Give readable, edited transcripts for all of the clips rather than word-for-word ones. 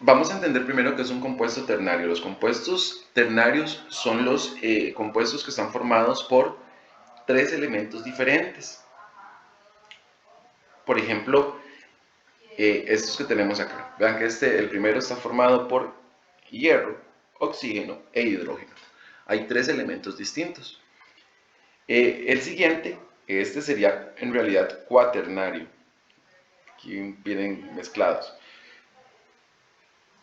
Vamos a entender primero qué es un compuesto ternario. Los compuestos ternarios son los compuestos que están formados por tres elementos diferentes. Por ejemplo, estos que tenemos acá. Vean que el primero está formado por hierro, oxígeno e hidrógeno. Hay tres elementos distintos. El siguiente, este sería en realidad cuaternario. Aquí vienen mezclados.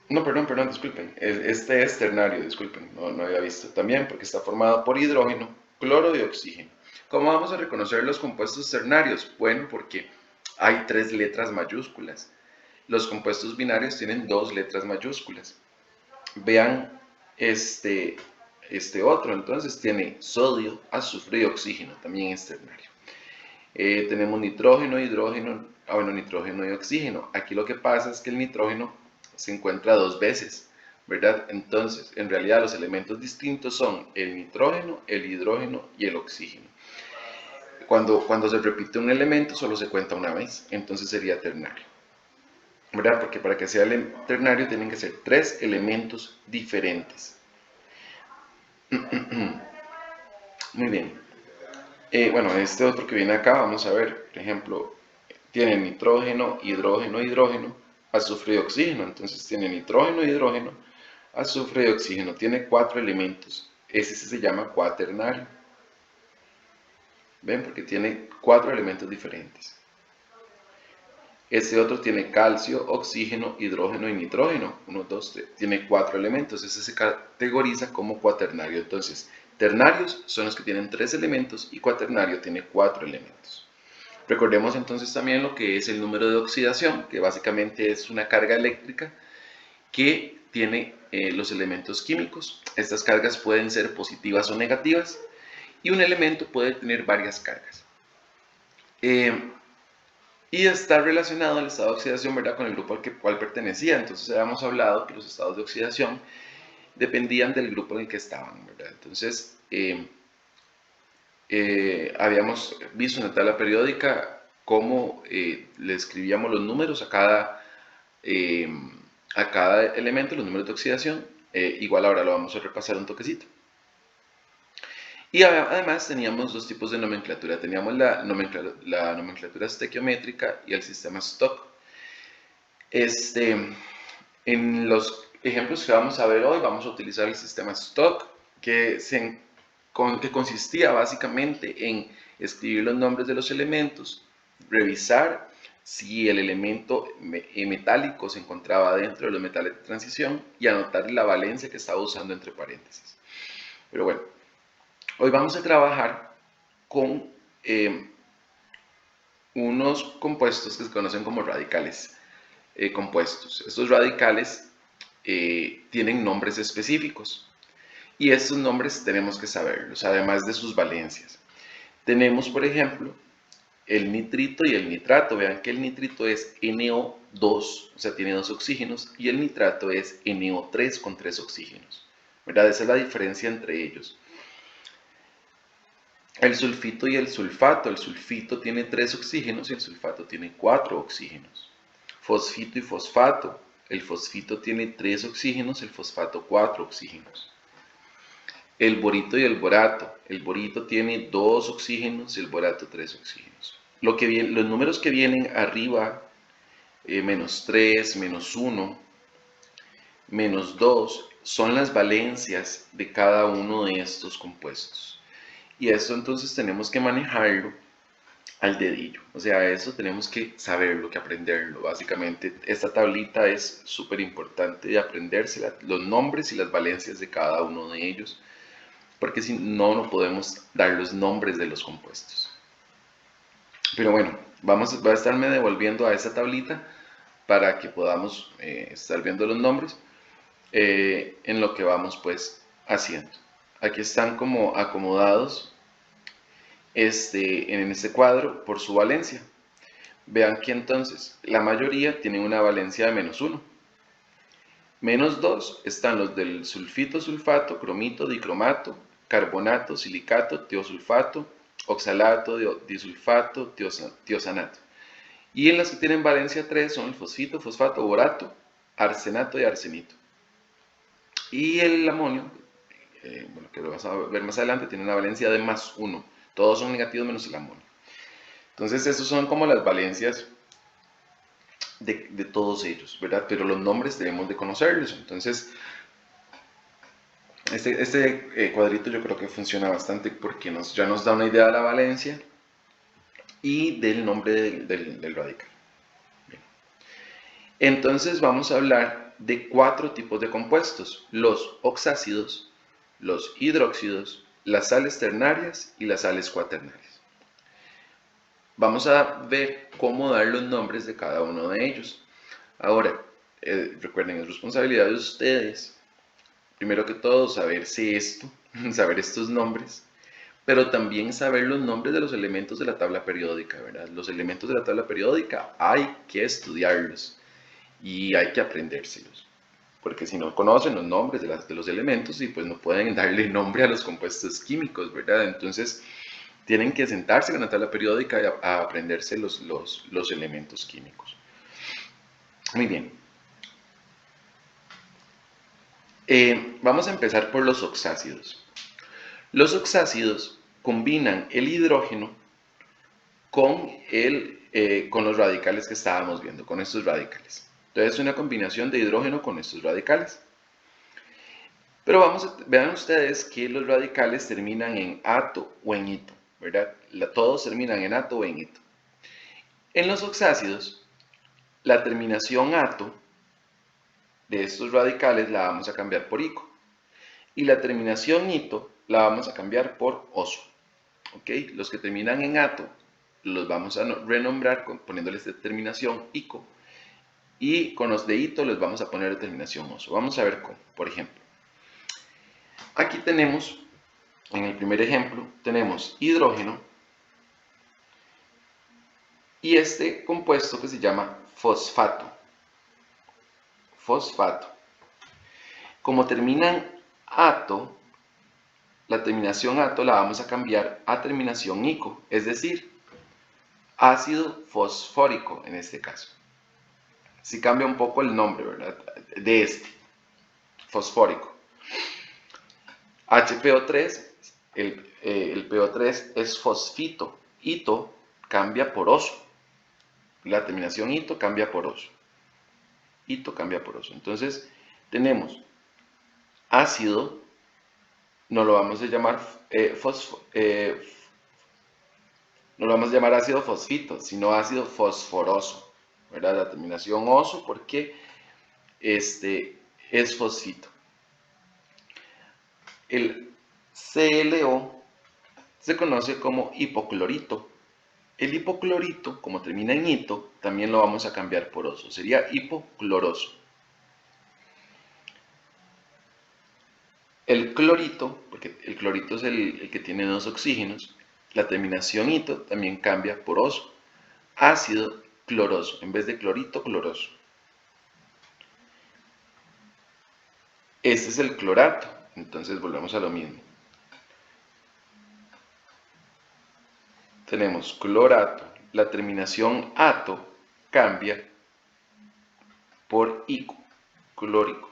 No, perdón, disculpen. Este es ternario, disculpen, no había visto. También porque está formado por hidrógeno, cloro y oxígeno. ¿Cómo vamos a reconocer los compuestos ternarios? Bueno, porque hay tres letras mayúsculas. Los compuestos binarios tienen dos letras mayúsculas. Vean este otro, entonces tiene sodio, azufre y oxígeno, también es ternario. Tenemos nitrógeno, hidrógeno, nitrógeno y oxígeno. Aquí lo que pasa es que el nitrógeno se encuentra dos veces, ¿verdad? Entonces, en realidad los elementos distintos son el nitrógeno, el hidrógeno y el oxígeno. Cuando se repite un elemento solo se cuenta una vez, entonces sería ternario, ¿verdad? Porque para que sea ternario tienen que ser tres elementos diferentes. Muy bien. Bueno, este otro que viene acá, vamos a ver, por ejemplo, tiene nitrógeno, hidrógeno, hidrógeno, azufre y oxígeno. Entonces tiene nitrógeno, hidrógeno, azufre y oxígeno. Tiene cuatro elementos. Ese se llama cuaternario. ¿Ven? Porque tiene cuatro elementos diferentes. Este otro tiene calcio, oxígeno, hidrógeno y nitrógeno. 1, 2, 3. Tiene cuatro elementos. Ese se categoriza como cuaternario. Entonces, ternarios son los que tienen tres elementos y cuaternario tiene cuatro elementos. Recordemos entonces también lo que es el número de oxidación, que básicamente es una carga eléctrica que tiene los elementos químicos. Estas cargas pueden ser positivas o negativas y un elemento puede tener varias cargas. Y está relacionado el estado de oxidación, ¿verdad?, con el grupo al cual pertenecía. Entonces habíamos hablado que los estados de oxidación dependían del grupo en el que estaban, ¿verdad? Entonces, habíamos visto en la tabla periódica cómo le escribíamos los números a cada elemento, los números de oxidación. Igual ahora lo vamos a repasar un toquecito. Y además teníamos dos tipos de nomenclatura. Teníamos la nomenclatura estequiométrica y el sistema Stock. En los ejemplos que vamos a ver hoy vamos a utilizar el sistema Stock, que consistía básicamente en escribir los nombres de los elementos, revisar si el elemento metálico se encontraba dentro de los metales de transición y anotar la valencia que estaba usando entre paréntesis. Pero bueno, hoy vamos a trabajar con unos compuestos que se conocen como radicales compuestos. Estos radicales tienen nombres específicos. Y estos nombres tenemos que saberlos, además de sus valencias. Tenemos, por ejemplo, el nitrito y el nitrato. Vean que el nitrito es NO2, o sea, tiene dos oxígenos, y el nitrato es NO3 con tres oxígenos, ¿verdad? Esa es la diferencia entre ellos. El sulfito y el sulfito tiene tres oxígenos y el sulfato tiene cuatro oxígenos. Fosfito y fosfato. El fosfito tiene tres oxígenos, el fosfato cuatro oxígenos. El borito y el borato. El borito tiene dos oxígenos y el borato tres oxígenos. Los números que vienen arriba, menos 3, menos 1, menos 2, son las valencias de cada uno de estos compuestos. Y esto entonces tenemos que manejarlo al dedillo. O sea, eso tenemos que saberlo, que aprenderlo. Básicamente, esta tablita es súper importante de aprenderse los nombres y las valencias de cada uno de ellos, porque si no, no podemos dar los nombres de los compuestos. Pero bueno, voy a estarme devolviendo a esta tablita para que podamos estar viendo los nombres en lo que vamos pues haciendo. Aquí están como acomodados en este cuadro por su valencia. Vean que entonces la mayoría tienen una valencia de menos 1. Menos 2 están los del sulfito, sulfato, cromito, dicromato, carbonato, silicato, tiosulfato, oxalato, disulfato, tiosanato. Y en las que tienen valencia 3 son el fosfito, fosfato, borato, arsenato y arsenito. Y el amonio, bueno, que lo vas a ver más adelante, tiene una valencia de +1. Todos son negativos menos el amonio. Entonces, estos son como las valencias de todos ellos, ¿verdad? Pero los nombres debemos de conocerlos. Entonces, este cuadrito yo creo que funciona bastante porque ya nos da una idea de la valencia y del nombre del radical. Bien. Entonces vamos a hablar de 4 tipos de compuestos: los oxácidos, los hidróxidos, las sales ternarias y las sales cuaternarias. Vamos a ver cómo dar los nombres de cada uno de ellos. Ahora, recuerden, es responsabilidad de ustedes, primero que todo, saberse esto, saber estos nombres, pero también saber los nombres de los elementos de la tabla periódica, ¿verdad? Los elementos de la tabla periódica hay que estudiarlos y hay que aprendérselos, porque si no conocen los nombres de los elementos, y pues no pueden darle nombre a los compuestos químicos, ¿verdad? Entonces, tienen que sentarse con la tabla periódica y a aprenderse los elementos químicos. Muy bien. Vamos a empezar por los oxácidos. Los oxácidos combinan el hidrógeno con los radicales que estábamos viendo, con estos radicales. Entonces es una combinación de hidrógeno con estos radicales. Pero vean ustedes que los radicales terminan en ato o en ito, ¿verdad? Todos terminan en ato o en ito. En los oxácidos, la terminación ato de estos radicales la vamos a cambiar por ico. Y la terminación ito la vamos a cambiar por oso. ¿Ok? Los que terminan en ato los vamos a renombrar poniéndoles de terminación ico. Y con los de ito les vamos a poner de terminación oso. Vamos a ver cómo. Por ejemplo, aquí tenemos, en el primer ejemplo, tenemos hidrógeno y este compuesto que se llama fosfato. Fosfato. Como terminan ato, la terminación ato la vamos a cambiar a terminación ico, es decir, ácido fosfórico en este caso. Si cambia un poco el nombre, ¿verdad? De este, fosfórico. HPO3, el PO3 es fosfito. Ito cambia por oso. La terminación ito cambia por oso. Ito cambia por oso. Entonces, tenemos ácido, no lo vamos a llamar no lo vamos a llamar ácido fosfito, sino ácido fosforoso, ¿verdad? La terminación oso porque es fosfito. El ClO se conoce como hipoclorito. El hipoclorito, como termina en ito, también lo vamos a cambiar por oso. Sería hipocloroso. El clorito, porque el clorito es el que tiene 2 oxígenos, la terminación ito también cambia por oso. Ácido cloroso, en vez de clorito, cloroso. Este es el clorato, entonces volvemos a lo mismo. Tenemos clorato, la terminación ato cambia por ico, clórico.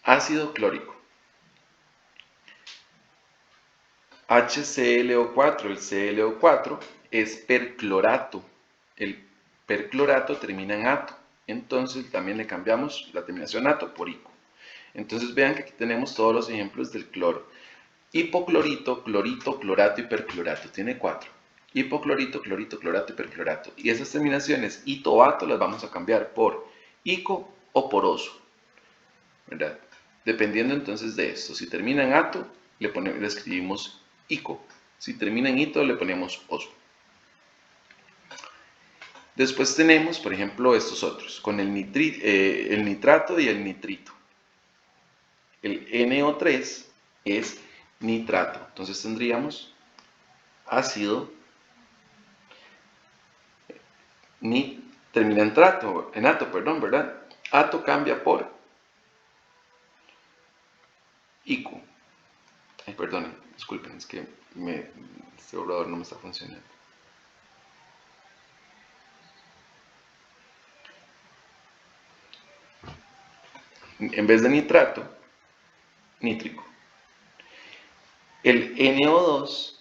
Ácido clórico. HClO4, el ClO4 es perclorato. El perclorato termina en ato, entonces también le cambiamos la terminación ato por ico. Entonces vean que aquí tenemos todos los ejemplos del cloro. Hipoclorito, clorito, clorato y perclorato. Tiene 4. Hipoclorito, clorito, clorato y perclorato. Y esas terminaciones ito o ato las vamos a cambiar por ico o por oso, ¿verdad? Dependiendo entonces de esto. Si termina en ato, le escribimos ico. Si termina en ito, le ponemos oso. Después tenemos, por ejemplo, estos otros, con el nitrato y el nitrito. El NO3 es nitrato. Entonces tendríamos ácido, termina en ato, perdón, ¿verdad? Ato cambia por ico. Ay, perdonen, disculpen, es que este obrador no me está funcionando. en vez de nitrato, nítrico. El NO2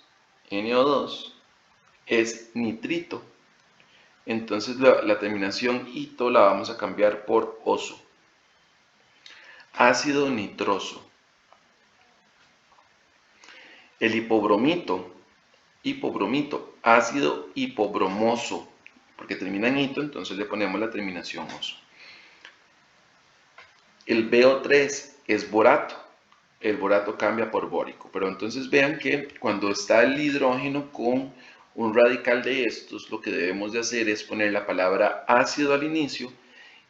es nitrito. Entonces la terminación ito la vamos a cambiar por oso. Ácido nitroso. El hipobromito, ácido hipobromoso, porque termina en ito, entonces le ponemos la terminación oso. El BO3 es borato. El borato cambia por bórico, pero entonces vean que cuando está el hidrógeno con un radical de estos, lo que debemos de hacer es poner la palabra ácido al inicio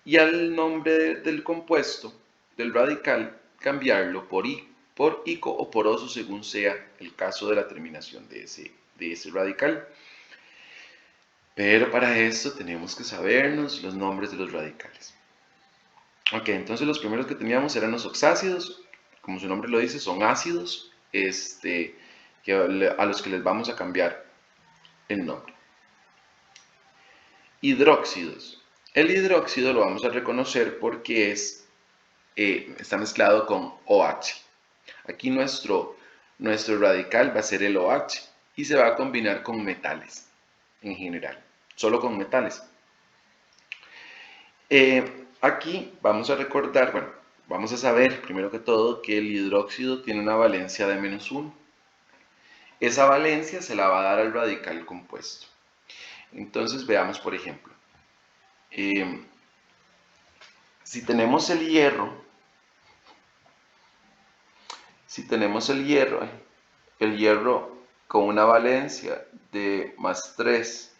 y al nombre del compuesto, del radical, cambiarlo por ico o por oso según sea el caso de la terminación de ese radical. Pero para esto tenemos que sabernos los nombres de los radicales. Ok, entonces los primeros que teníamos eran los oxácidos, como su nombre lo dice, son ácidos, a los que les vamos a cambiar el nombre. Hidróxidos. El hidróxido lo vamos a reconocer porque está mezclado con OH. Aquí nuestro radical va a ser el OH y se va a combinar con metales en general, solo con metales. Aquí vamos a recordar, bueno, vamos a saber primero que todo que el hidróxido tiene una valencia de -1. Esa valencia se la va a dar al radical compuesto. Entonces veamos por ejemplo, si tenemos el hierro, el hierro con una valencia de +3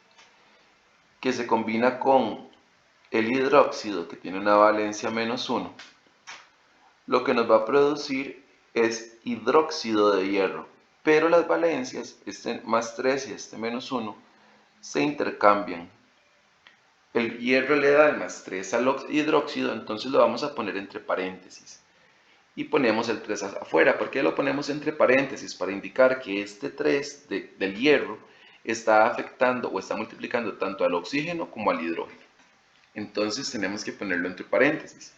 que se combina con el hidróxido que tiene una valencia -1, lo que nos va a producir es hidróxido de hierro, pero las valencias, este +3 y este -1, se intercambian. El hierro le da el +3 al hidróxido, entonces lo vamos a poner entre paréntesis. Y ponemos el 3 afuera. ¿Por qué lo ponemos entre paréntesis? Para indicar que este 3 del hierro está afectando o está multiplicando tanto al oxígeno como al hidrógeno. Entonces tenemos que ponerlo entre paréntesis.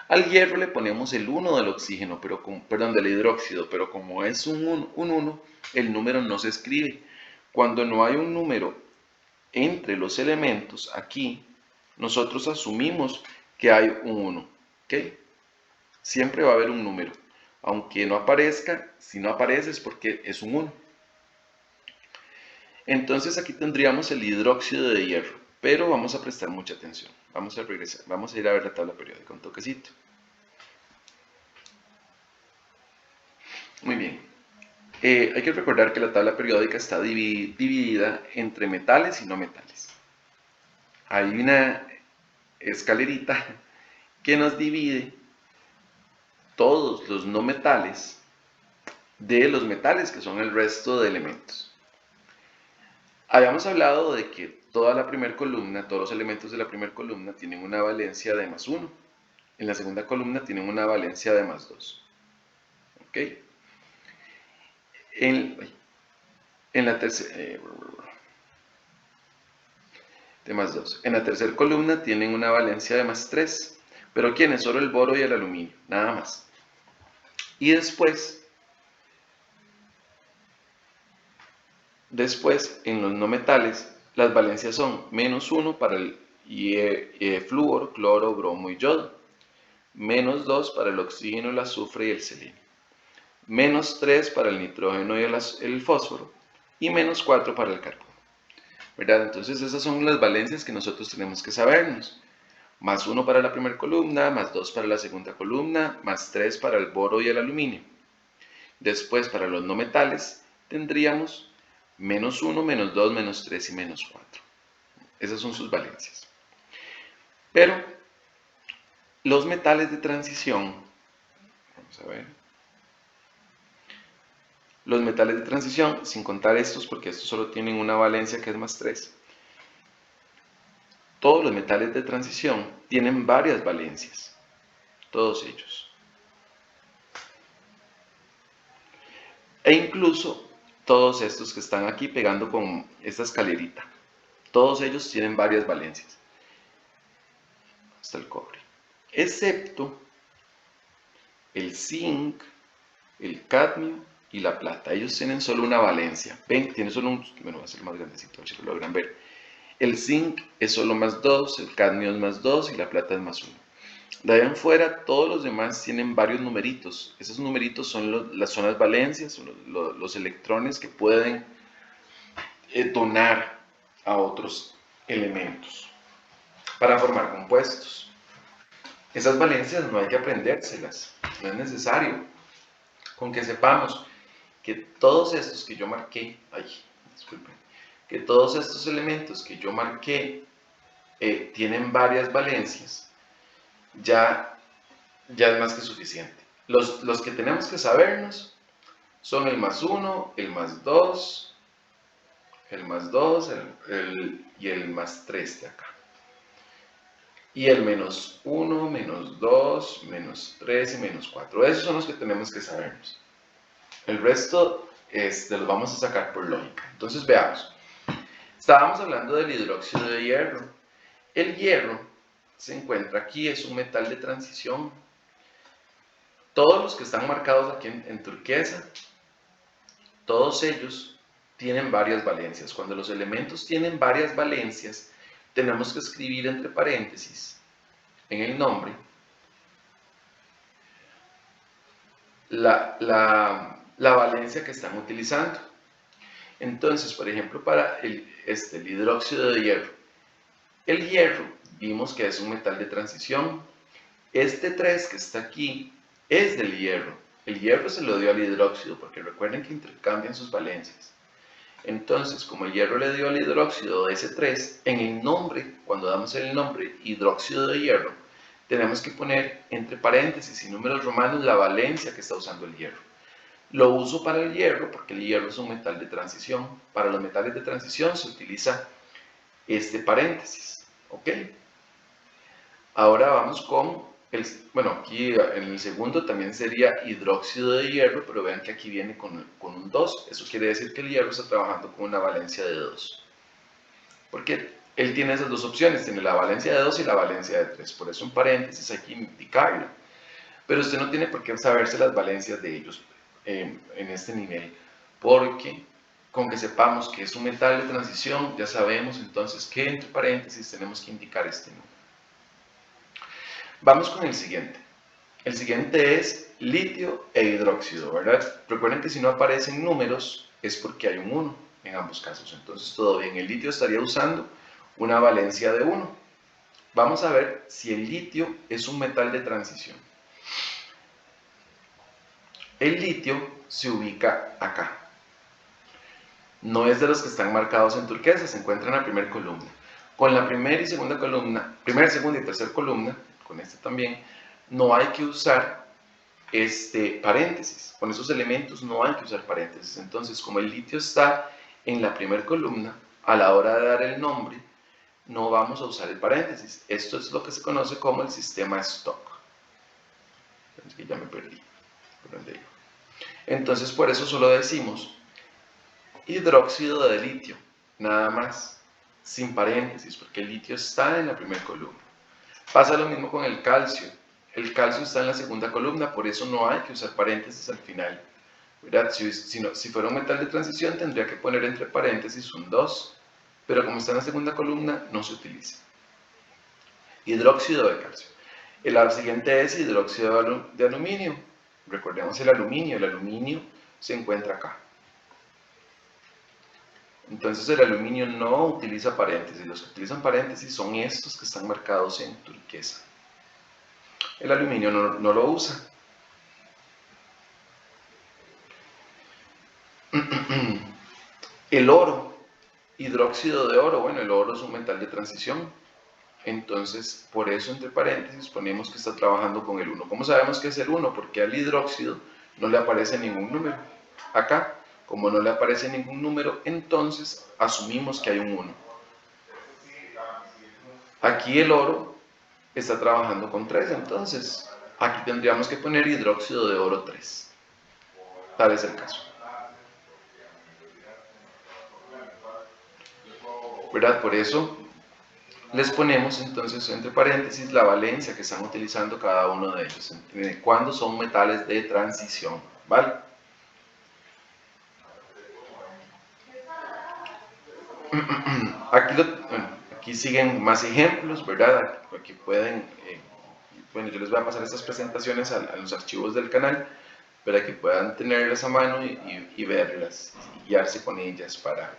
Al hierro le ponemos el 1 del oxígeno, del hidróxido, pero como es un 1, el número no se escribe. Cuando no hay un número entre los elementos, aquí nosotros asumimos que hay un 1, ¿ok? Siempre va a haber un número, aunque no aparezca, si no aparece es porque es un 1. Entonces aquí tendríamos el hidróxido de hierro, pero vamos a prestar mucha atención. Vamos a regresar, vamos a ir a ver la tabla periódica un toquecito. Muy bien. Hay que recordar que la tabla periódica está dividida entre metales y no metales. Hay una escalerita que nos divide todos los no metales de los metales, que son el resto de elementos. Habíamos hablado de que toda la primera columna, todos los elementos de la primera columna tienen una valencia de +1. En la segunda columna tienen una valencia de +2. ¿Ok? En la tercera... de +2. En la tercera columna tienen una valencia de +3. ¿Pero quiénes? Solo el boro y el aluminio, nada más. Y después, en los no metales, las valencias son -1 para el flúor, cloro, bromo y yodo, -2 para el oxígeno, el azufre y el selenio, -3 para el nitrógeno y el fósforo, y -4 para el carbono. ¿Verdad? Entonces esas son las valencias que nosotros tenemos que sabernos. +1 para la primera columna, +2 para la segunda columna, +3 para el boro y el aluminio. Después, para los no metales, tendríamos -1, -2, -3 y -4. Esas son sus valencias. Pero los metales de transición, vamos a ver, los metales de transición, sin contar estos, porque estos solo tienen una valencia que es +3, todos los metales de transición tienen varias valencias, todos ellos. E incluso todos estos que están aquí pegando con esta escalerita, todos ellos tienen varias valencias, hasta el cobre, excepto el zinc, el cadmio y la plata. Ellos tienen solo una valencia. Ven, tiene solo un, bueno, va a ser más grandecito, a ver si lo logran ver. El zinc es solo +2, el cadmio es +2 y la plata es +1. De ahí en fuera, todos los demás tienen varios numeritos. Esos numeritos son las valencias, son los electrones que pueden donar a otros elementos para formar compuestos. Esas valencias no hay que aprendérselas, no es necesario. Con que sepamos que todos estos que yo marqué, disculpen, que todos estos elementos que yo marqué tienen varias valencias, ya es más que suficiente. Los que tenemos que sabernos son el +1, el +2, el +2 y el +3 de acá. Y el -1, -2, -3 y -4. Esos son los que tenemos que sabernos. El resto los vamos a sacar por lógica. Entonces veamos. Estábamos hablando del hidróxido de hierro. El hierro se encuentra aquí, es un metal de transición. Todos los que están marcados aquí en turquesa, todos ellos tienen varias valencias. Cuando los elementos tienen varias valencias, tenemos que escribir entre paréntesis en el nombre la valencia que están utilizando. Entonces, por ejemplo, para el hidróxido de hierro, el hierro vimos que es un metal de transición. Este 3 que está aquí es del hierro. El hierro se lo dio al hidróxido porque recuerden que intercambian sus valencias. Entonces, como el hierro le dio al hidróxido de ese 3, en el nombre, cuando damos el nombre hidróxido de hierro, tenemos que poner entre paréntesis y números romanos la valencia que está usando el hierro. Lo uso para el hierro porque el hierro es un metal de transición. Para los metales de transición se utiliza este paréntesis, ¿ok? Ahora vamos con aquí en el segundo también sería hidróxido de hierro, pero vean que aquí viene con un 2. Eso quiere decir que el hierro está trabajando con una valencia de 2. Porque él tiene esas dos opciones, tiene la valencia de 2 y la valencia de 3. Por eso en paréntesis hay que indicarlo. Pero usted no tiene por qué saberse las valencias de ellos en este nivel, porque con que sepamos que es un metal de transición, ya sabemos entonces que entre paréntesis tenemos que indicar este número. Vamos con el siguiente. El siguiente es litio e hidróxido, ¿verdad? Recuerden que si no aparecen números es porque hay un 1 en ambos casos. Entonces todo bien, el litio estaría usando una valencia de 1. Vamos a ver si el litio es un metal de transición. El litio se ubica acá. No es de los que están marcados en turquesa, se encuentra en la primera columna. Con la primera y segunda columna, primera, segunda y tercera columna, con este también, no hay que usar paréntesis. Con esos elementos no hay que usar paréntesis. Entonces, como el litio está en la primera columna, a la hora de dar el nombre, no vamos a usar el paréntesis. Esto es lo que se conoce como el sistema Stock. Es que ya me perdí. ¿Por dónde iba? Entonces, por eso solo decimos hidróxido de litio, nada más, sin paréntesis, porque el litio está en la primera columna. Pasa lo mismo con el calcio. El calcio está en la segunda columna, por eso no hay que usar paréntesis al final, ¿verdad? Si fuera un metal de transición, tendría que poner entre paréntesis un 2, pero como está en la segunda columna, no se utiliza. Hidróxido de calcio. El siguiente es hidróxido de aluminio. Recordemos el aluminio se encuentra acá. Entonces el aluminio no utiliza paréntesis, los que utilizan paréntesis son estos que están marcados en turquesa. El aluminio no lo usa. El oro, hidróxido de oro, bueno, el oro es un metal de transición, entonces por eso entre paréntesis ponemos que está trabajando con el 1. ¿Cómo sabemos que es el 1? Porque al hidróxido no le aparece ningún número. Acá, como no le aparece ningún número, entonces asumimos que hay un 1. Aquí el oro está trabajando con 3, entonces aquí tendríamos que poner hidróxido de oro 3. Tal es el caso. ¿Verdad? Por eso les ponemos entonces entre paréntesis la valencia que están utilizando cada uno de ellos, cuando son metales de transición, ¿vale? Aquí siguen más ejemplos, ¿verdad? Aquí pueden, bueno, yo les voy a pasar estas presentaciones a los archivos del canal para que puedan tenerlas a mano y verlas y guiarse con ellas para,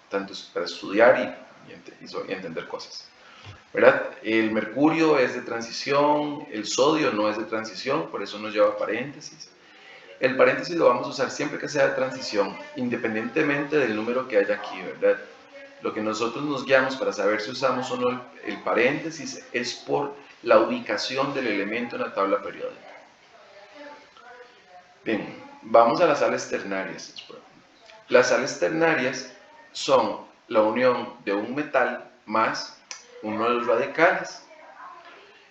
tanto para estudiar y entender cosas. ¿Verdad? El mercurio es de transición, el sodio no es de transición, por eso nos lleva paréntesis. El paréntesis lo vamos a usar siempre que sea de transición, independientemente del número que haya aquí, ¿verdad? Lo que nosotros nos guiamos para saber si usamos o no el paréntesis es por la ubicación del elemento en la tabla periódica. Bien, vamos a las sales ternarias. Las sales ternarias son la unión de un metal más uno de los radicales.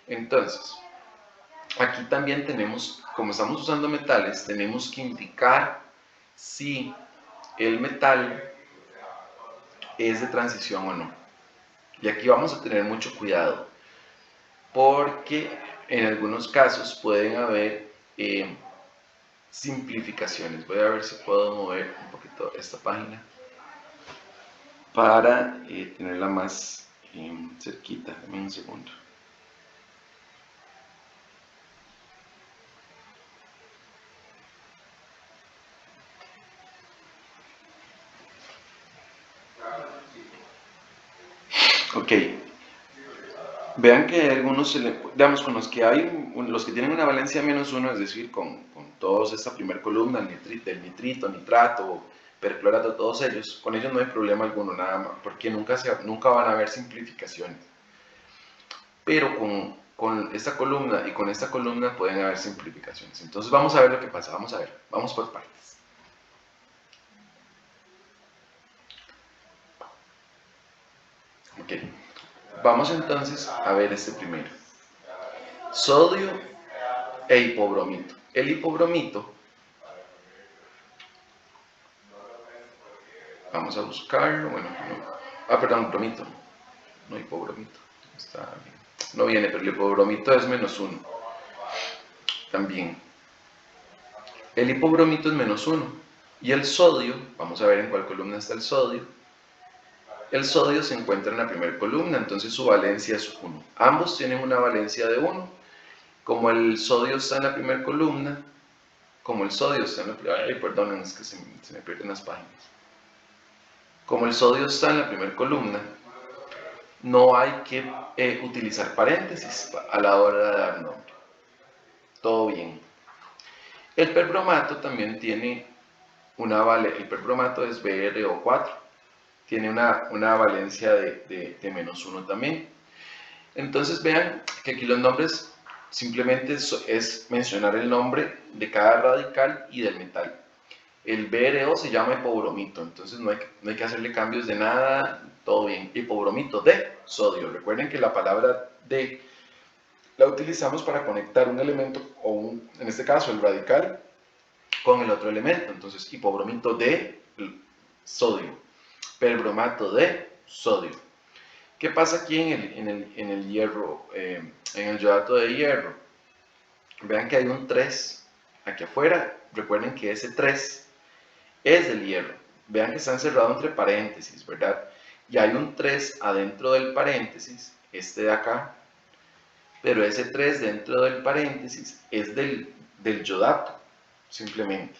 Entonces, aquí también tenemos, como estamos usando metales, tenemos que indicar si el metal es de transición o no. Y aquí vamos a tener mucho cuidado, porque en algunos casos pueden haber simplificaciones. Voy a ver si puedo mover un poquito esta página para tenerla más cerquita. Dame un segundo. Ok, vean que hay algunos, digamos, con los que hay, los que tienen una valencia -1, es decir, con todos esta primera columna, del nitrito, nitrato, perclorato, todos ellos, con ellos no hay problema alguno, nada más, porque nunca van a haber simplificaciones. Pero con esta columna y con esta columna pueden haber simplificaciones. Entonces vamos a ver lo que pasa, vamos a ver, vamos por partes. Ok, vamos entonces a ver este primero. Sodio e hipobromito. El hipobromito, vamos a buscarlo, bueno, no, perdón, bromito, no hipobromito, está bien. No viene, pero el hipobromito es -1, también. El hipobromito es -1, y el sodio, vamos a ver en cuál columna está el sodio. El sodio se encuentra en la primera columna, entonces su valencia es 1. Ambos tienen una valencia de 1. Como el sodio está en la primera columna, como el sodio está en la primera... Ay, perdonen, es que se me pierden las páginas. Como el sodio está en la primera columna, no hay que utilizar paréntesis a la hora de dar nombre. Todo bien. El perbromato también tiene una valencia, el perbromato es BrO4, tiene una valencia de -1 también. Entonces vean que aquí los nombres simplemente es mencionar el nombre de cada radical y del metal. El BrO se llama hipobromito, entonces no hay que hacerle cambios de nada, todo bien. Hipobromito de sodio. Recuerden que la palabra de la utilizamos para conectar un elemento, en este caso el radical, con el otro elemento. Entonces, hipobromito de sodio, perbromato de sodio. ¿Qué pasa aquí en el hierro, en el yodato de hierro? Vean que hay un 3 aquí afuera. Recuerden que ese 3 es del hierro. Vean que está encerrado entre paréntesis, ¿verdad? Y hay un 3 adentro del paréntesis, este de acá, pero ese 3 dentro del paréntesis es del yodato, simplemente.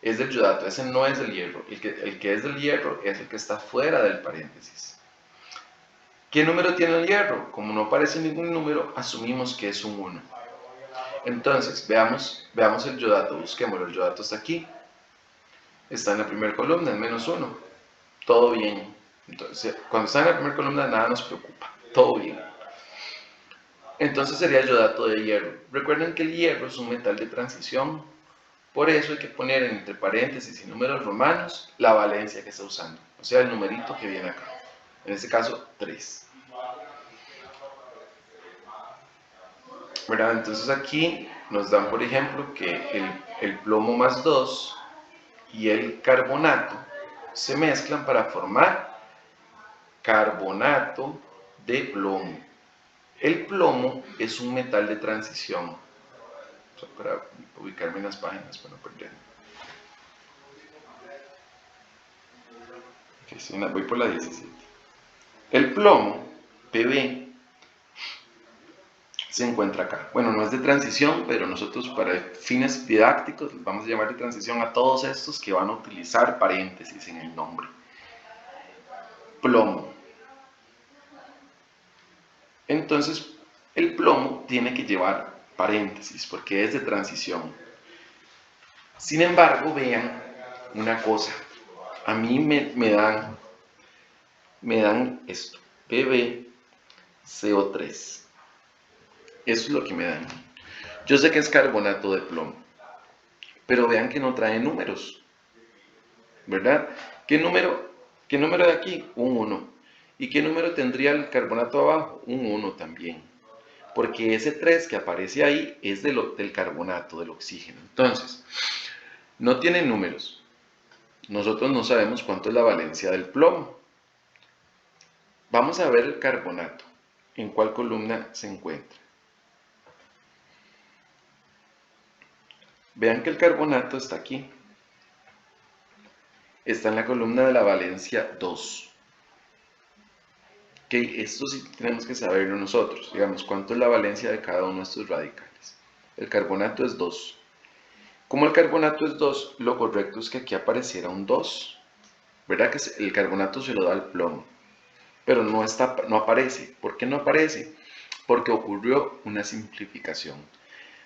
Es del yodato, ese no es del hierro. El que es del hierro es el que está fuera del paréntesis. ¿Qué número tiene el hierro? Como no aparece ningún número, asumimos que es un 1. Entonces, veamos el yodato, busquémoslo. El yodato está aquí, está en la primera columna, en -1. Todo bien. Entonces, cuando está en la primera columna, nada nos preocupa. Todo bien. Entonces sería yodato de hierro. Recuerden que el hierro es un metal de transición, por eso hay que poner entre paréntesis y números romanos la valencia que está usando, o sea, el numerito que viene acá. En este caso, 3. ¿Verdad? Entonces aquí nos dan, por ejemplo, que el plomo más 2 y el carbonato se mezclan para formar carbonato de plomo. El plomo es un metal de transición. O sea, para ubicarme en las páginas, para no perderme. Okay, sí, voy por la 17. El plomo, Pb, se encuentra acá. Bueno, no es de transición, pero nosotros para fines didácticos vamos a llamar de transición a todos estos que van a utilizar paréntesis en el nombre. Plomo. Entonces, el plomo tiene que llevar paréntesis porque es de transición. Sin embargo, vean una cosa. A mí me dan esto, PbCO3. Eso es lo que me dan. Yo sé que es carbonato de plomo, pero vean que no trae números, ¿verdad? ¿Qué número de aquí? Un 1. ¿Y qué número tendría el carbonato abajo? Un 1 también. Porque ese 3 que aparece ahí es del carbonato, del oxígeno. Entonces, no tiene números. Nosotros no sabemos cuánto es la valencia del plomo. Vamos a ver el carbonato. ¿En cuál columna se encuentra? Vean que el carbonato está aquí. Está en la columna de la valencia 2. Ok, esto sí tenemos que saberlo nosotros. Digamos, ¿cuánto es la valencia de cada uno de estos radicales? El carbonato es 2. Como el carbonato es 2, lo correcto es que aquí apareciera un 2. ¿Verdad que el carbonato se lo da al plomo? Pero no aparece. ¿Por qué no aparece? Porque ocurrió una simplificación.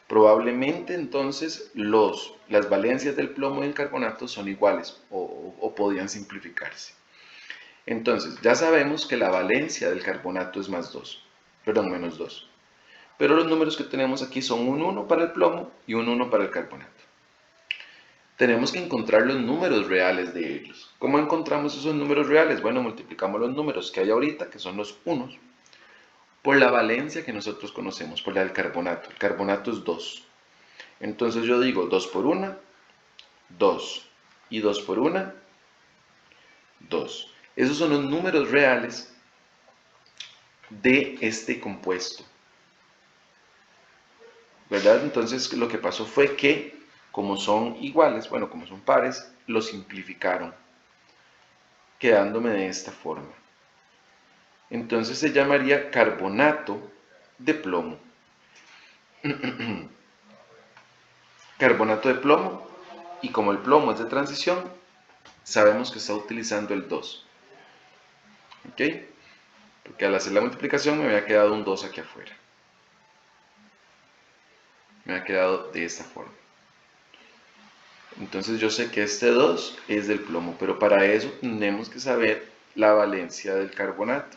Probablemente entonces las valencias del plomo y el carbonato son iguales o podían simplificarse. Entonces, ya sabemos que la valencia del carbonato es menos 2. Pero los números que tenemos aquí son un 1 para el plomo y un 1 para el carbonato. Tenemos que encontrar los números reales de ellos. ¿Cómo encontramos esos números reales? Bueno, multiplicamos los números que hay ahorita, que son los unos, por la valencia que nosotros conocemos, por la del carbonato. El carbonato es 2. Entonces yo digo 2 por 1, 2. Y 2 por 1, 2. Esos son los números reales de este compuesto. ¿Verdad? Entonces lo que pasó fue que, como son iguales, bueno, como son pares, lo simplificaron, quedándome de esta forma. Entonces se llamaría carbonato de plomo. Carbonato de plomo, y como el plomo es de transición, sabemos que está utilizando el 2. ¿Ok? Porque al hacer la multiplicación me había quedado un 2 aquí afuera. Me ha quedado de esta forma. Entonces yo sé que este 2 es del plomo, pero para eso tenemos que saber la valencia del carbonato.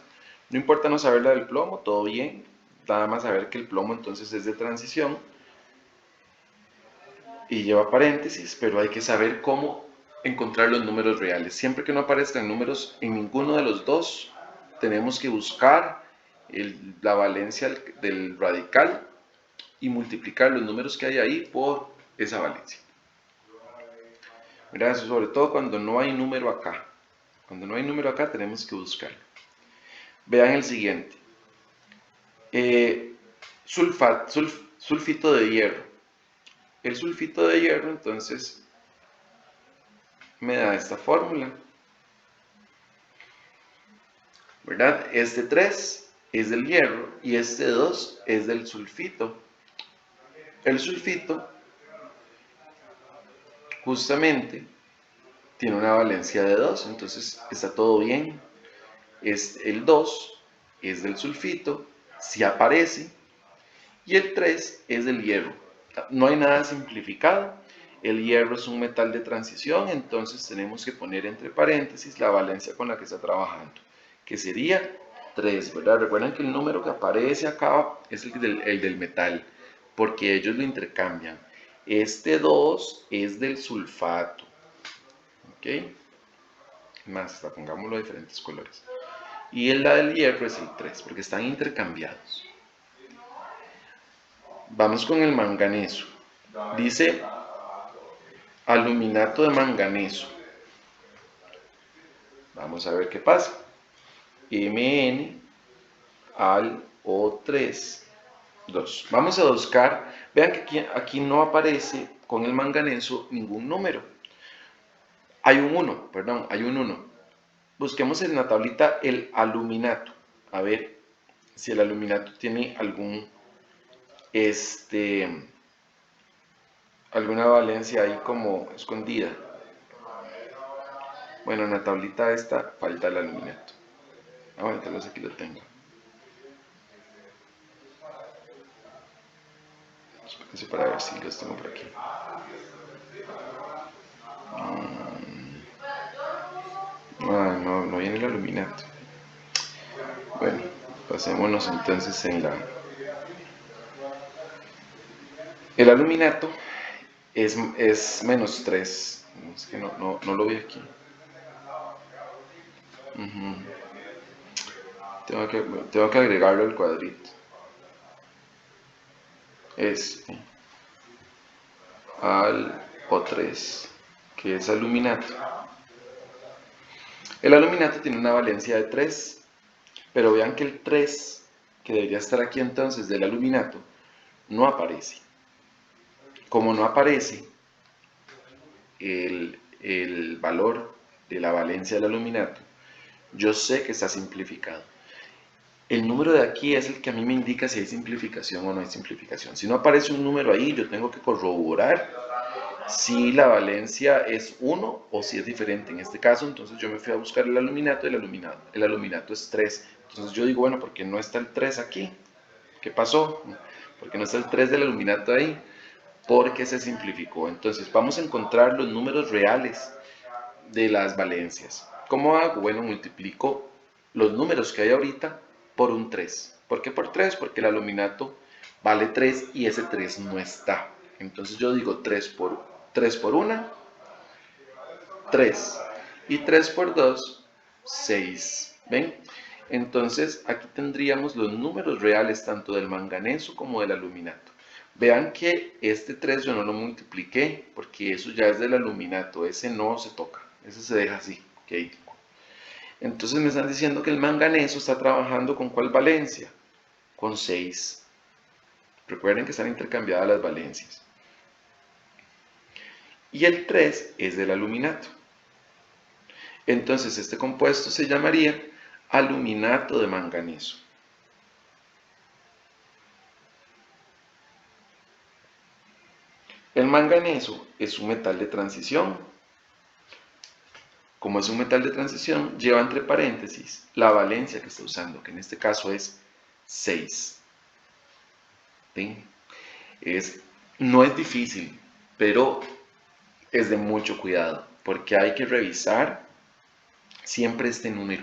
No importa no saber la del plomo, todo bien. Nada más saber que el plomo entonces es de transición y lleva paréntesis, pero hay que saber cómo encontrar los números reales. Siempre que no aparezcan números en ninguno de los dos, tenemos que buscar la valencia del radical y multiplicar los números que hay ahí por esa valencia. Mirá, sobre todo cuando no hay número acá. Cuando no hay número acá tenemos que buscarlo. Vean el siguiente. Sulfito de hierro. El sulfito de hierro entonces me da esta fórmula. ¿Verdad? Este 3 es del hierro y este 2 es del sulfito. El sulfito justamente tiene una valencia de 2, entonces está todo bien. El 2 es del sulfito, si aparece, y el 3 es del hierro. No hay nada simplificado. El hierro es un metal de transición, entonces tenemos que poner entre paréntesis la valencia con la que está trabajando, que sería 3, ¿verdad? Recuerden que el número que aparece acá es el del metal, porque ellos lo intercambian. Este 2 es del sulfato, ¿ok? Más, hasta pongámoslo de diferentes colores. Y la del hierro es el 3, porque están intercambiados. Vamos con el manganeso. Dice aluminato de manganeso. Vamos a ver qué pasa. Mn al O3, 2. Vamos a buscar, vean que aquí no aparece con el manganeso ningún número. Hay un 1, perdón, hay un 1. Busquemos en la tablita el aluminato, a ver si el aluminato tiene alguna valencia ahí como escondida. Bueno, en la tablita esta falta el aluminato. Bueno, tal vez aquí lo tengo. Espérense para ver si los tengo por aquí. No viene el aluminato. Bueno, pasémonos entonces en la... El aluminato es menos 3. Es que no lo vi aquí. Tengo que agregarlo al cuadrito. Al O3, que es aluminato. El aluminato tiene una valencia de 3, pero vean que el 3, que debería estar aquí entonces del aluminato, no aparece. Como no aparece el valor de la valencia del aluminato, yo sé que está simplificado. El número de aquí es el que a mí me indica si hay simplificación o no hay simplificación. Si no aparece un número ahí, yo tengo que corroborar si la valencia es 1 o si es diferente. En este caso, entonces yo me fui a buscar el aluminato y el aluminato es 3. Entonces yo digo, bueno, ¿por qué no está el 3 aquí? ¿Qué pasó? ¿Por qué no está el 3 del aluminato ahí? Porque se simplificó. Entonces vamos a encontrar los números reales de las valencias. ¿Cómo hago? Bueno, multiplico los números que hay ahorita por un 3. ¿Por qué por 3? Porque el aluminato vale 3 y ese 3 no está. Entonces yo digo 3 por 1, 3. Y 3 por 2, 6. ¿Ven? Entonces aquí tendríamos los números reales tanto del manganeso como del aluminato. Vean que este 3 yo no lo multipliqué porque eso ya es del aluminato, ese no se toca, ese se deja así, ¿ok? Entonces me están diciendo que el manganeso está trabajando con ¿cuál valencia? Con 6. Recuerden que están intercambiadas las valencias. Y el 3 es del aluminato. Entonces este compuesto se llamaría aluminato de manganeso. El manganeso es un metal de transición. Como es un metal de transición, lleva entre paréntesis la valencia que está usando, que en este caso es 6. ¿Sí? No es difícil, pero es de mucho cuidado, porque hay que revisar siempre este número.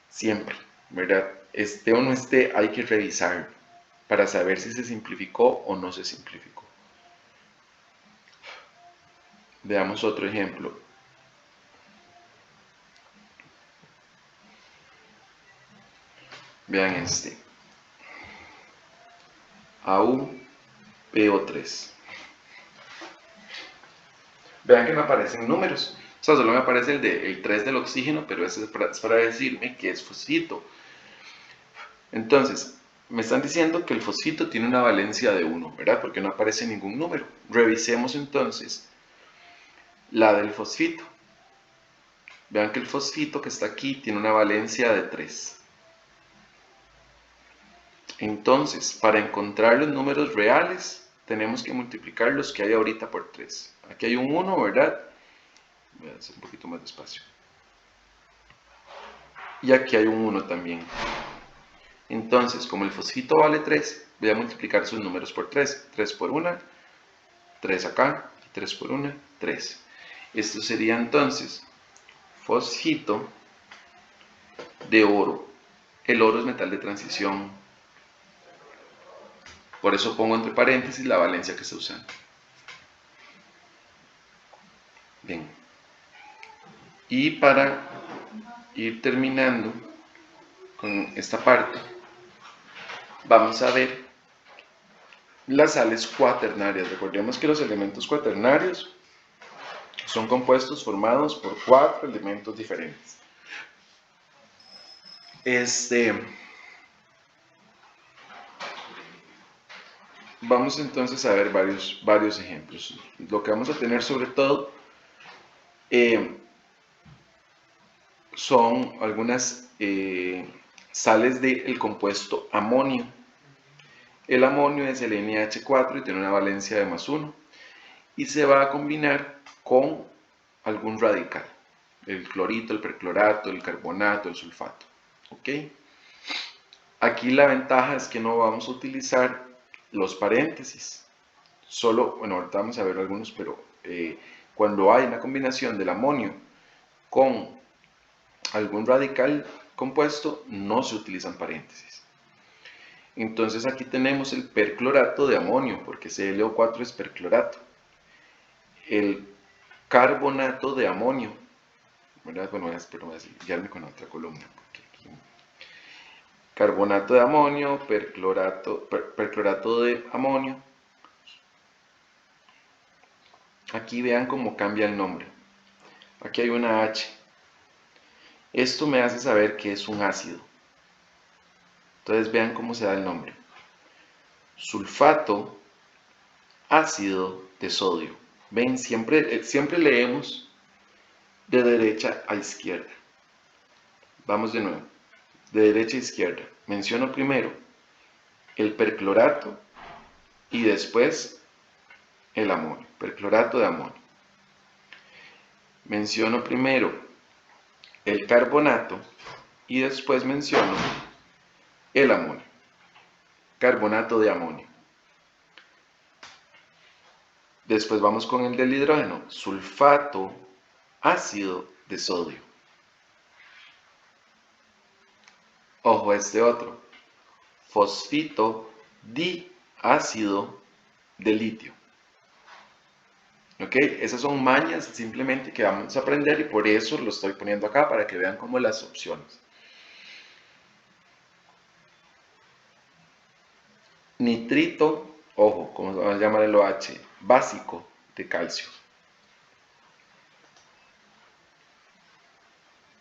Siempre, ¿verdad? Esté o no esté, hay que revisarlo para saber si se simplificó o no se simplificó. Veamos otro ejemplo. Vean este. AuPO3. Vean que me aparecen números. O sea, solo me aparece el 3 del oxígeno, pero eso es para decirme que es fosfito. Entonces, me están diciendo que el fosfito tiene una valencia de 1, ¿verdad? Porque no aparece ningún número. Revisemos entonces la del fosfito. Vean que el fosfito que está aquí tiene una valencia de 3. Entonces, para encontrar los números reales, tenemos que multiplicar los que hay ahorita por 3. Aquí hay un 1, ¿verdad? Voy a hacer un poquito más despacio. Y aquí hay un 1 también. Entonces, como el fosfito vale 3, voy a multiplicar sus números por 3. 3 por 1, 3 acá, 3 por 1, 3. Esto sería entonces fosfito de oro. El oro es metal de transición. Por eso pongo entre paréntesis la valencia que está usando. Bien. Y para ir terminando con esta parte, vamos a ver las sales cuaternarias. Recordemos que los elementos cuaternarios son compuestos formados por 4 elementos diferentes. vamos entonces a ver varios ejemplos. Lo que vamos a tener sobre todo son algunas sales del compuesto amonio. El amonio es el NH4 y tiene una valencia de +1 y se va a combinar con algún radical, el clorito, el perclorato, el carbonato, el sulfato. ¿Ok? Aquí la ventaja es que no vamos a utilizar los paréntesis. Solo, bueno, ahorita vamos a ver algunos, pero cuando hay una combinación del amonio con algún radical compuesto, no se utilizan paréntesis. Entonces aquí tenemos el perclorato de amonio, porque ClO4 es perclorato. El carbonato de amonio, ¿verdad? Bueno, voy a guiarme con otra columna. Aquí. Carbonato de amonio, perclorato de amonio. Aquí vean cómo cambia el nombre. Aquí hay una H. Esto me hace saber que es un ácido. Entonces vean cómo se da el nombre. Sulfato, ácido de sodio. Ven, siempre leemos de derecha a izquierda. Vamos de nuevo. De derecha a izquierda. Menciono primero el perclorato y después el amonio. Perclorato de amonio. Menciono primero el carbonato y después menciono el amonio. Carbonato de amonio. Después vamos con el del hidrógeno. Sulfato, ácido de sodio. Ojo este otro. Fosfito, diácido de litio. ¿Ok? Esas son mañas simplemente que vamos a aprender y por eso lo estoy poniendo acá para que vean como las opciones. Nitrito, ojo, como se va a llamar el OH, básico de calcio.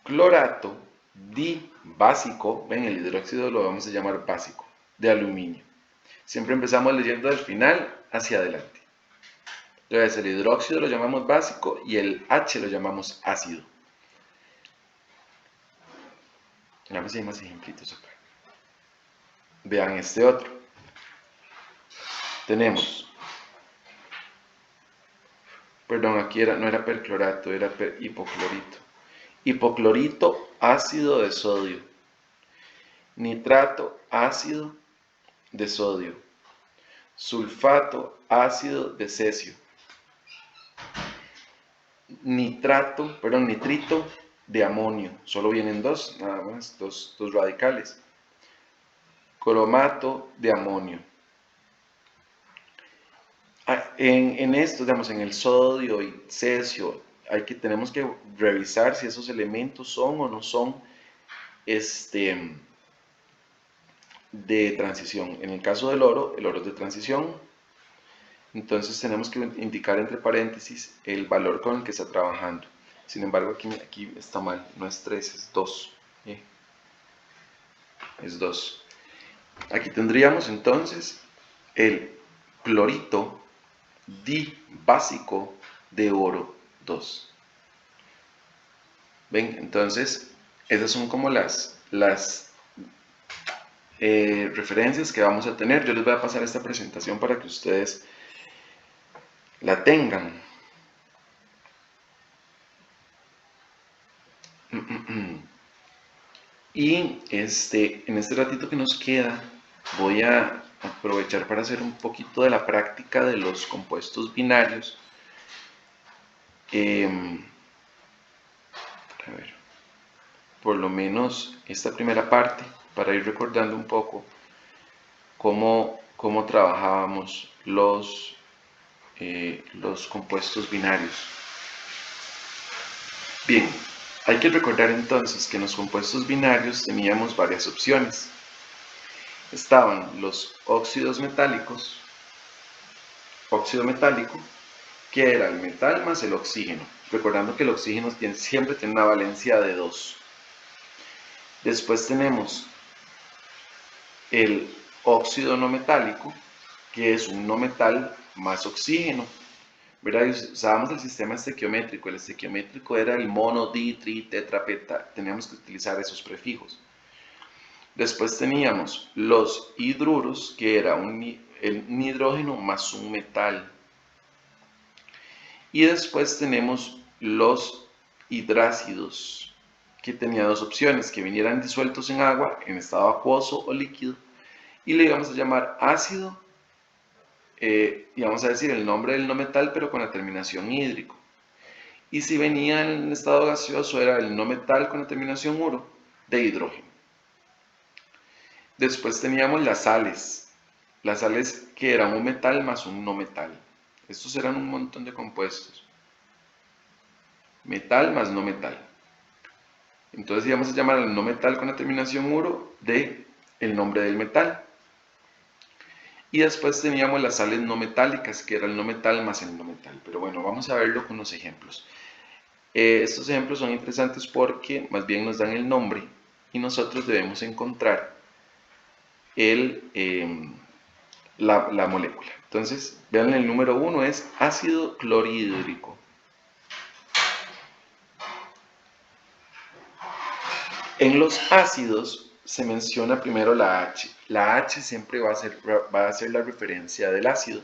Clorato, básico, ven, el hidróxido lo vamos a llamar básico, de aluminio. Siempre empezamos leyendo del final hacia adelante. Entonces el hidróxido lo llamamos básico y el H lo llamamos ácido. Vamos a ver más ejemplitos acá. Vean este otro. Tenemos, perdón, aquí no era perclorato, era hipoclorito. Hipoclorito, ácido de sodio. Nitrato, ácido de sodio. Sulfato, ácido de cesio. Nitrito de amonio. Solo vienen dos, nada más, dos radicales. Cromato de amonio. En esto, digamos, en el sodio y cesio, tenemos que revisar si esos elementos son o no son de transición. En el caso del oro, el oro es de transición. Entonces tenemos que indicar entre paréntesis el valor con el que está trabajando. Sin embargo, aquí está mal, no es 3, es 2. Es 2. Aquí tendríamos entonces el clorito básico de oro 2. ¿Ven? Entonces, esas son como las referencias que vamos a tener. Yo les voy a pasar esta presentación para que ustedes la tengan. Y en este ratito que nos queda, voy a aprovechar para hacer un poquito de la práctica de los compuestos binarios. A ver, por lo menos esta primera parte, para ir recordando un poco cómo trabajábamos los compuestos binarios. Bien, hay que recordar entonces que en los compuestos binarios teníamos varias opciones. Estaban los óxidos metálicos, óxido metálico, que era el metal más el oxígeno, recordando que el oxígeno siempre tiene una valencia de 2. Después tenemos el óxido no metálico, que es un no metal más oxígeno, ¿verdad? Y usábamos el sistema estequiométrico. El estequiométrico era el mono, di, tri, tetra, peta. Teníamos que utilizar esos prefijos. Después teníamos los hidruros, que era un hidrógeno más un metal. Y después tenemos los hidrácidos, que tenía dos opciones, que vinieran disueltos en agua, en estado acuoso o líquido, y le íbamos a llamar ácido, y vamos a decir el nombre del no metal, pero con la terminación hídrico. Y si venía en estado gaseoso, era el no metal con la terminación uro, de hidrógeno. Después teníamos las sales que eran un metal más un no metal. Estos eran un montón de compuestos. Metal más no metal. Entonces íbamos a llamar al no metal con la terminación uro de el nombre del metal. Y después teníamos las sales no metálicas, que era el no metal más el no metal. Pero bueno, vamos a verlo con los ejemplos. Estos ejemplos son interesantes porque más bien nos dan el nombre y nosotros debemos encontrar la molécula. Entonces, vean, el número 1 es ácido clorhídrico. En los ácidos se menciona primero la H. La H siempre va a ser la referencia del ácido.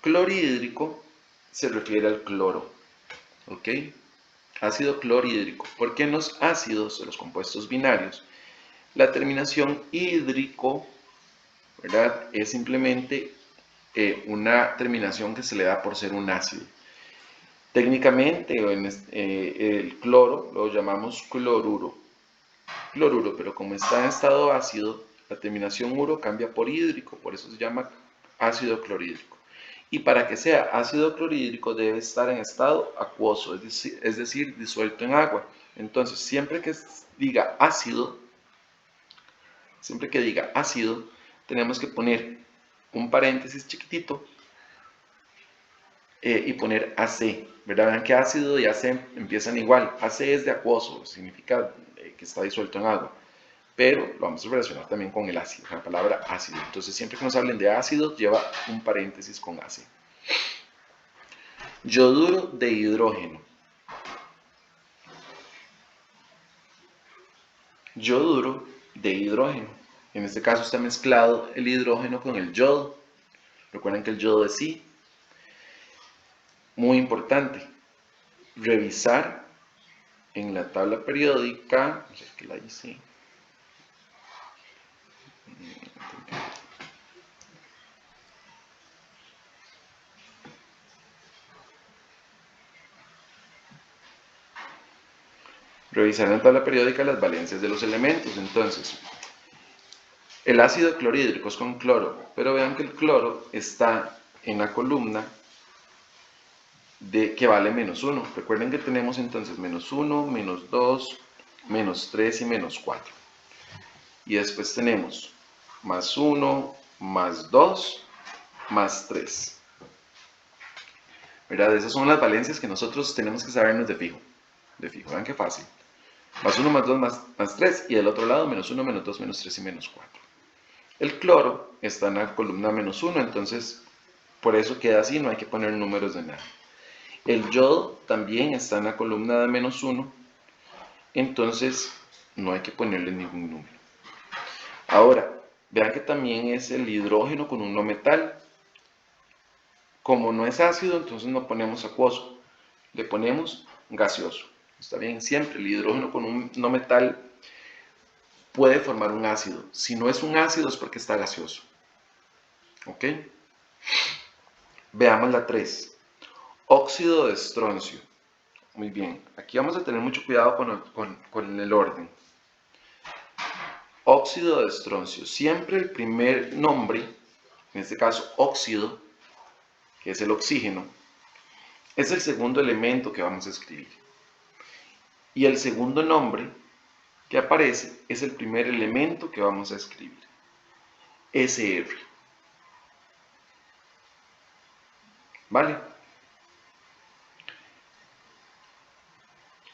Clorhídrico se refiere al cloro, ¿ok? Ácido clorhídrico, porque en los ácidos, los compuestos binarios, la terminación hídrico, ¿verdad?, es simplemente una terminación que se le da por ser un ácido. Técnicamente, el cloro lo llamamos cloruro, pero como está en estado ácido, la terminación uro cambia por hídrico, por eso se llama ácido clorhídrico. Y para que sea ácido clorhídrico debe estar en estado acuoso, es decir, disuelto en agua. Entonces, siempre que diga ácido, tenemos que poner un paréntesis chiquitito y poner AC, ¿verdad? Vean que ácido y AC empiezan igual. AC es de acuoso, significa que está disuelto en agua, pero lo vamos a relacionar también con el ácido, la palabra ácido. Entonces, siempre que nos hablen de ácido, lleva un paréntesis con AC. Yoduro de hidrógeno. Yoduro de hidrógeno. En este caso está mezclado el hidrógeno con el yodo. Recuerden que el yodo es I. Muy importante, revisar en la tabla periódica, no sé qué la hice. Revisar en la tabla periódica las valencias de los elementos. Entonces, el ácido clorhídrico es con cloro, pero vean que el cloro está en la columna que vale -1. Recuerden que tenemos entonces -1, -2, -3 y -4. Y después tenemos +1, +2, +3. ¿Verdad? Esas son las valencias que nosotros tenemos que sabernos de fijo. Vean qué fácil. +1, +2, +3 y del otro lado -1, -2, -3 y -4. El cloro está en la columna -1, entonces por eso queda así, no hay que poner números de nada. El yodo también está en la columna de -1, entonces no hay que ponerle ningún número. Ahora, vean que también es el hidrógeno con un no metal. Como no es ácido, entonces no ponemos acuoso, le ponemos gaseoso. Está bien, siempre el hidrógeno con un no metal puede formar un ácido. Si no es un ácido es porque está gaseoso. ¿Ok? Veamos la 3. Óxido de estroncio. Muy bien, aquí vamos a tener mucho cuidado con el orden. Óxido de estroncio. Siempre el primer nombre, en este caso óxido, que es el oxígeno, es el segundo elemento que vamos a escribir. Y el segundo nombre que aparece es el primer elemento que vamos a escribir. SR. ¿Vale?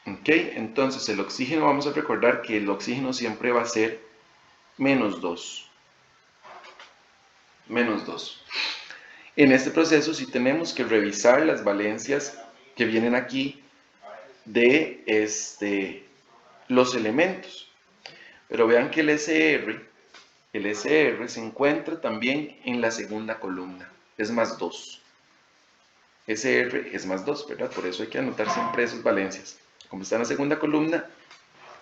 Ok, entonces el oxígeno, vamos a recordar que el oxígeno siempre va a ser -2. menos 2. En este proceso sí tenemos que revisar las valencias que vienen aquí de los elementos. Pero vean que el SR se encuentra también en la segunda columna, es más 2. SR es más 2, ¿verdad? Por eso hay que anotar siempre esas valencias. Como está en la segunda columna,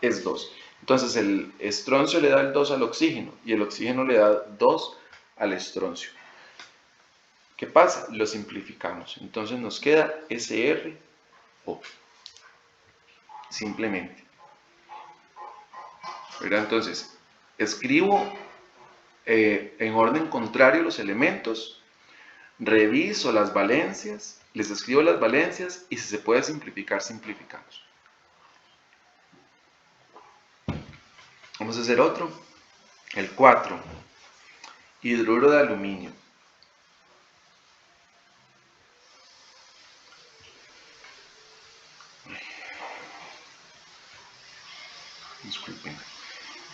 es 2. Entonces el estroncio le da el 2 al oxígeno y el oxígeno le da 2 al estroncio. ¿Qué pasa? Lo simplificamos. Entonces nos queda SRO. Simplemente. ¿Verdad? Entonces, escribo en orden contrario los elementos, reviso las valencias, les escribo las valencias y si se puede simplificar, simplificamos. Vamos a hacer otro. El 4. Hidruro de aluminio. Disculpen.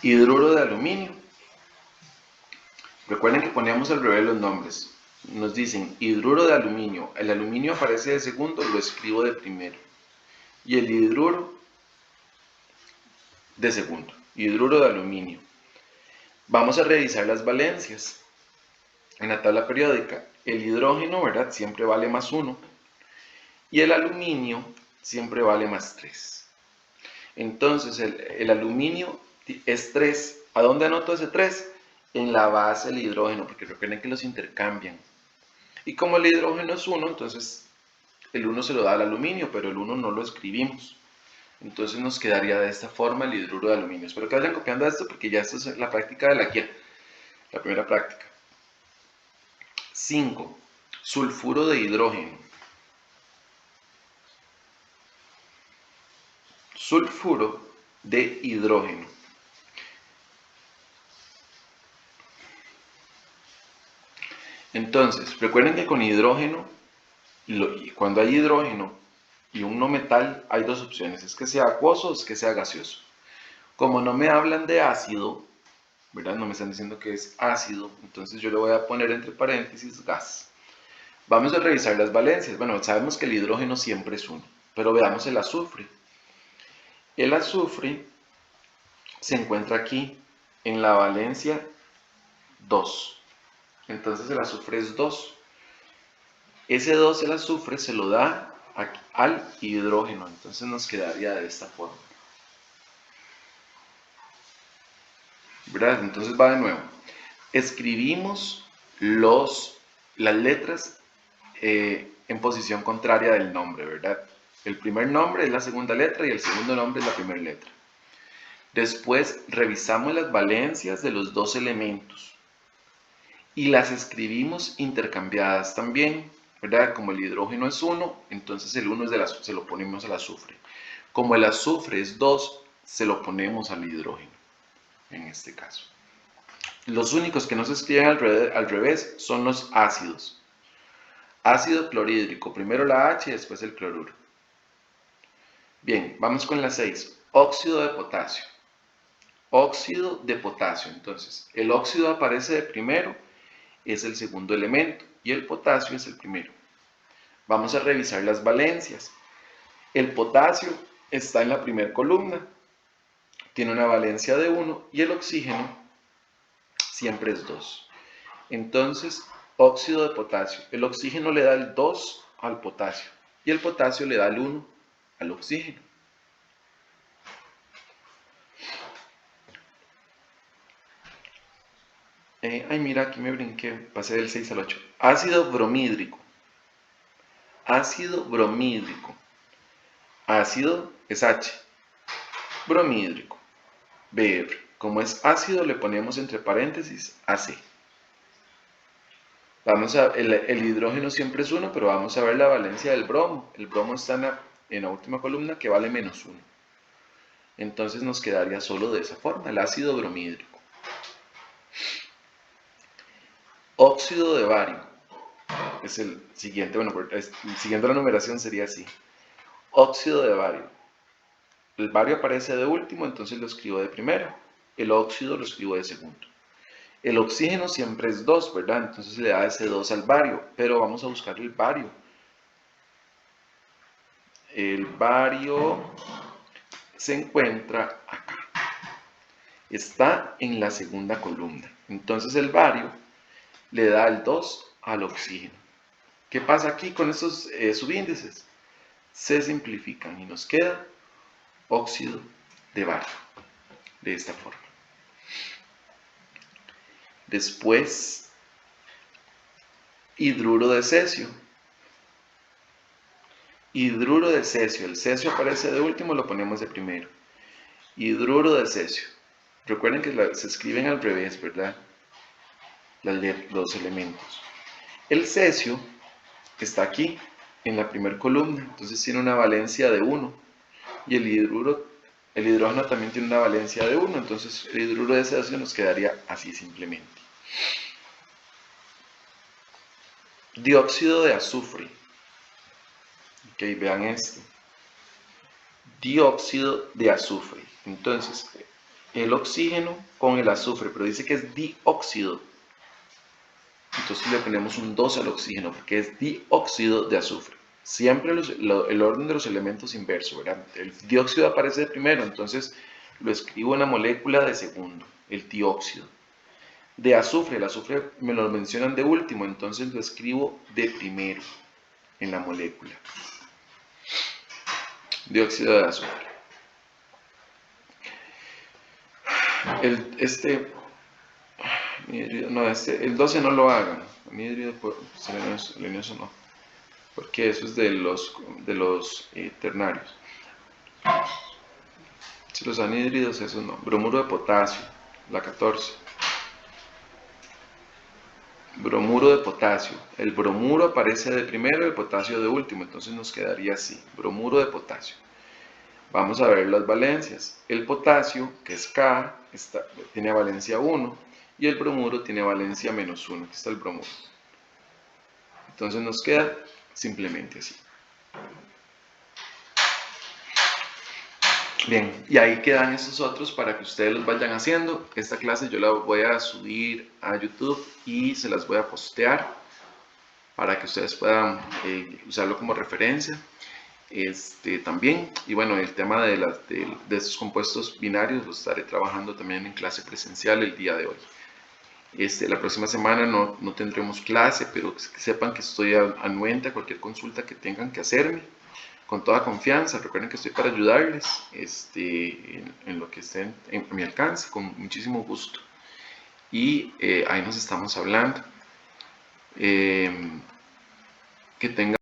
Hidruro de aluminio. Recuerden que poníamos al revés los nombres. Nos dicen hidruro de aluminio. El aluminio aparece de segundo, lo escribo de primero. Y el hidruro de segundo. Hidruro de aluminio. Vamos a revisar las valencias. En la tabla periódica, el hidrógeno, ¿verdad? Siempre vale más 1. Y el aluminio siempre vale más 3. Entonces, el aluminio es 3. ¿A dónde anoto ese 3? En la base del hidrógeno, porque recuerden que los intercambian. Y como el hidrógeno es 1, entonces el 1 se lo da al aluminio, pero el 1 no lo escribimos. Entonces nos quedaría de esta forma el hidruro de aluminio. Espero que vayan copiando esto porque ya esto es la práctica de la guía, la primera práctica. 5. Sulfuro de hidrógeno. Sulfuro de hidrógeno. Entonces, recuerden que con hidrógeno, cuando hay hidrógeno y un no metal, hay dos opciones, es que sea acuoso o es que sea gaseoso. Como no me hablan de ácido, ¿verdad? No me están diciendo que es ácido, entonces yo le voy a poner entre paréntesis gas. Vamos a revisar las valencias. Bueno, sabemos que el hidrógeno siempre es 1, pero veamos el azufre. El azufre se encuentra aquí en la valencia 2. Entonces el azufre es 2. Ese 2, el azufre, se lo da al hidrógeno. Entonces nos quedaría de esta forma. ¿Verdad? Entonces va de nuevo. Escribimos las letras en posición contraria del nombre, ¿verdad? El primer nombre es la segunda letra y el segundo nombre es la primera letra. Después revisamos las valencias de los dos elementos y las escribimos intercambiadas también, ¿verdad? Como el hidrógeno es 1, entonces el 1 se lo ponemos al azufre. Como el azufre es 2, se lo ponemos al hidrógeno, en este caso. Los únicos que no se escriben al revés son los ácidos. Ácido clorhídrico, primero la H y después el cloruro. Bien, vamos con la 6. Óxido de potasio. Óxido de potasio. Entonces, el óxido aparece de primero, es el segundo elemento, y el potasio es el primero. Vamos a revisar las valencias. El potasio está en la primera columna, tiene una valencia de 1, y el oxígeno siempre es 2. Entonces, óxido de potasio. El oxígeno le da el 2 al potasio, y el potasio le da el 1 al oxígeno. Ay, mira, aquí me brinqué, pasé del 6 al 8. Ácido bromídrico. Ácido bromídrico. Ácido es H. Bromídrico. Br. Como es ácido, le ponemos entre paréntesis AC. El hidrógeno siempre es 1, pero vamos a ver la valencia del bromo. El bromo está en la última columna que vale menos 1. Entonces nos quedaría solo de esa forma, el ácido bromídrico. Óxido de bario. Es el siguiente, bueno, siguiendo la numeración sería así. Óxido de bario. El bario aparece de último, entonces lo escribo de primero. El óxido lo escribo de segundo. El oxígeno siempre es 2, ¿verdad? Entonces le da ese 2 al bario, pero vamos a buscar el bario. El bario se encuentra acá. Está en la segunda columna. Entonces el bario le da el 2 al oxígeno. ¿Qué pasa aquí con estos subíndices? Se simplifican y nos queda óxido de bario, de esta forma. Después, hidruro de cesio. Hidruro de cesio. El cesio aparece de último, lo ponemos de primero. Hidruro de cesio. Recuerden que se escriben al revés, ¿verdad? Los elementos. El cesio está aquí, en la primera columna, entonces tiene una valencia de 1. Y el hidrógeno también tiene una valencia de 1, entonces el hidruro de cesio nos quedaría así simplemente. Dióxido de azufre. Ok, vean esto. Dióxido de azufre. Entonces, el oxígeno con el azufre, pero dice que es dióxido. Entonces le ponemos un 2 al oxígeno, porque es dióxido de azufre. Siempre el orden de los elementos inverso, ¿verdad? El dióxido aparece de primero, entonces lo escribo en la molécula de segundo, el dióxido. De azufre, el azufre me lo mencionan de último, entonces lo escribo de primero en la molécula. Dióxido de azufre. El 12 no lo hagan. Anhídrido selenoso no, porque eso es de los ternarios. Si los anhídridos, eso no. Bromuro de potasio, la 14. Bromuro de potasio. El bromuro aparece de primero y el potasio de último, entonces nos quedaría así. Bromuro de potasio. Vamos a ver las valencias. El potasio, que es K, tiene valencia 1 y el bromuro tiene valencia -1. Aquí está el bromuro. Entonces nos queda simplemente así. Bien, y ahí quedan estos otros para que ustedes los vayan haciendo. Esta clase yo la voy a subir a YouTube y se las voy a postear para que ustedes puedan usarlo como referencia. También, y bueno, el tema de estos compuestos binarios lo estaré trabajando también en clase presencial el día de hoy. La próxima semana no tendremos clase, pero que sepan que estoy anuente a cualquier consulta que tengan que hacerme, con toda confianza. Recuerden que estoy para ayudarles en lo que esté en mi alcance, con muchísimo gusto. Y ahí nos estamos hablando. Que tengan